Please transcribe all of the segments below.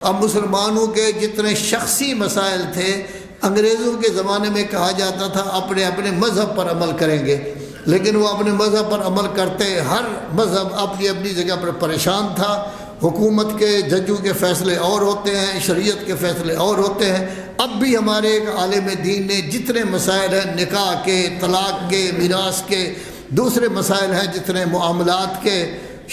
اب مسلمانوں کے جتنے شخصی مسائل تھے، انگریزوں کے زمانے میں کہا جاتا تھا اپنے اپنے مذہب پر عمل کریں گے، لیکن وہ اپنے مذہب پر عمل کرتے، ہر مذہب اپنی اپنی جگہ پر پریشان تھا۔ حکومت کے ججوں کے فیصلے اور ہوتے ہیں، شریعت کے فیصلے اور ہوتے ہیں۔ اب بھی ہمارے ایک عالم دین نے جتنے مسائل ہیں، نکاح کے، طلاق کے، میراث کے، دوسرے مسائل ہیں جتنے معاملات کے،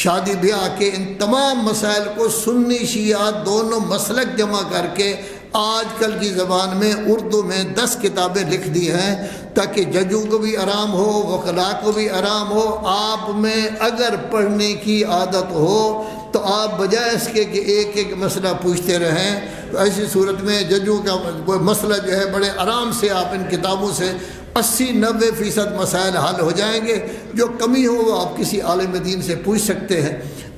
شادی بیاہ کے، ان تمام مسائل کو سنی شیعہ دونوں مسلک جمع کر کے آج کل کی زبان میں اردو میں 10 کتابیں لکھ دی ہیں، تاکہ ججوں کو بھی آرام ہو، وکلاء کو بھی آرام ہو۔ آپ میں اگر پڑھنے کی عادت ہو تو آپ بجائے اس کے کہ ایک ایک مسئلہ پوچھتے رہیں، تو ایسی صورت میں ججوں کا مسئلہ جو ہے بڑے آرام سے آپ ان کتابوں سے 80-90% مسائل حل ہو جائیں گے۔ جو کمی ہو وہ آپ کسی عالم دین سے پوچھ سکتے ہیں۔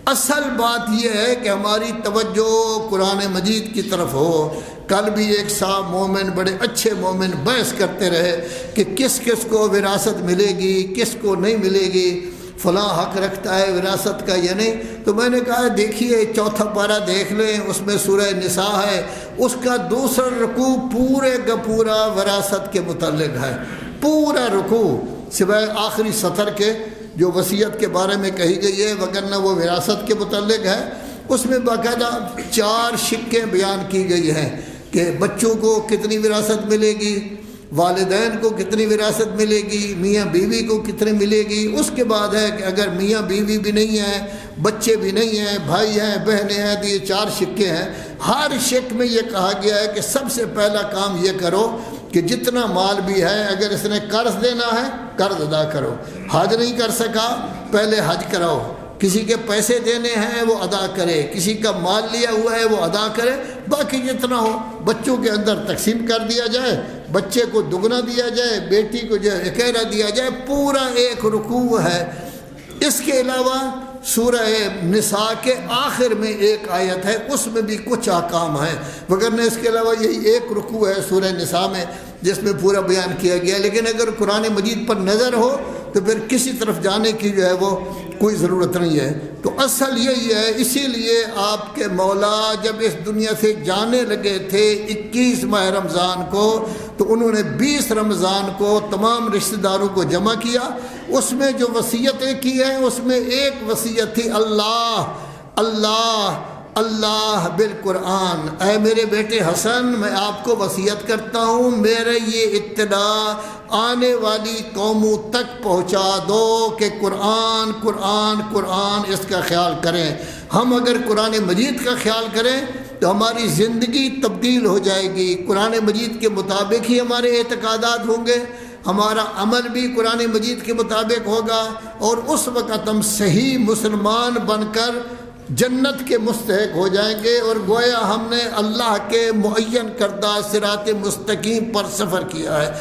اصل بات یہ ہے کہ ہماری توجہ قرآن مجید کی طرف ہو۔ کل بھی ایک صاحب مومن، بڑے اچھے مومن، بحث کرتے رہے کہ کس کس کو وراثت ملے گی، کس کو نہیں ملے گی، فلاں حق رکھتا ہے وراثت کا یا نہیں۔ تو میں نے کہا دیکھیے چوتھا پارہ دیکھ لیں، اس میں سورہ نساء ہے، اس کا دوسرا رکوع پورے کا پورا وراثت کے متعلق ہے، پورا رکوع سوائے آخری سطر کے جو وصیت کے بارے میں کہی گئی ہے، وگرنہ وہ وراثت کے متعلق ہے۔ اس میں باقاعدہ 4 شقیں بیان کی گئی ہیں کہ بچوں کو کتنی وراثت ملے گی، والدین کو کتنی وراثت ملے گی، میاں بیوی کو کتنی ملے گی۔ اس کے بعد ہے کہ اگر میاں بیوی بھی نہیں ہیں، بچے بھی نہیں ہیں، بھائی ہیں، بہنیں ہیں، تو یہ 4 شقیں ہیں۔ ہر شق میں یہ کہا گیا ہے کہ سب سے پہلا کام یہ کرو کہ جتنا مال بھی ہے، اگر اس نے قرض دینا ہے قرض ادا کرو، حج نہیں کر سکا پہلے حج کراؤ، کسی کے پیسے دینے ہیں وہ ادا کرے، کسی کا مال لیا ہوا ہے وہ ادا کرے، باقی جتنا ہو بچوں کے اندر تقسیم کر دیا جائے، بچے کو دگنا دیا جائے، بیٹی کو جو اکیلا دیا جائے، پورا ایک رکوع ہے۔ اس کے علاوہ سورہ نساء کے آخر میں ایک آیت ہے، اس میں بھی کچھ احکام ہیں، وگرنہ اس کے علاوہ یہی ایک رکوع ہے سورہ نساء میں جس میں پورا بیان کیا گیا۔ لیکن اگر قرآن مجید پر نظر ہو تو پھر کسی طرف جانے کی جو ہے وہ کوئی ضرورت نہیں ہے۔ تو اصل یہی ہے، اسی لیے آپ کے مولا جب اس دنیا سے جانے لگے تھے 21 ماہ رمضان کو، تو انہوں نے 20 رمضان کو تمام رشتہ داروں کو جمع کیا۔ اس میں جو وصیتیں کی ہیں، اس میں ایک وصیت تھی اللہ اللہ اللہ بالقرآن، اے میرے بیٹے حسن میں آپ کو وصیت کرتا ہوں میرے یہ اطلاع آنے والی قوموں تک پہنچا دو کہ قرآن قرآن قرآن، اس کا خیال کریں۔ ہم اگر قرآن مجید کا خیال کریں تو ہماری زندگی تبدیل ہو جائے گی، قرآن مجید کے مطابق ہی ہمارے اعتقادات ہوں گے، ہمارا عمل بھی قرآن مجید کے مطابق ہوگا، اور اس وقت ہم صحیح مسلمان بن کر جنت کے مستحق ہو جائیں گے، اور گویا ہم نے اللہ کے معین کردہ صراط مستقیم پر سفر کیا ہے۔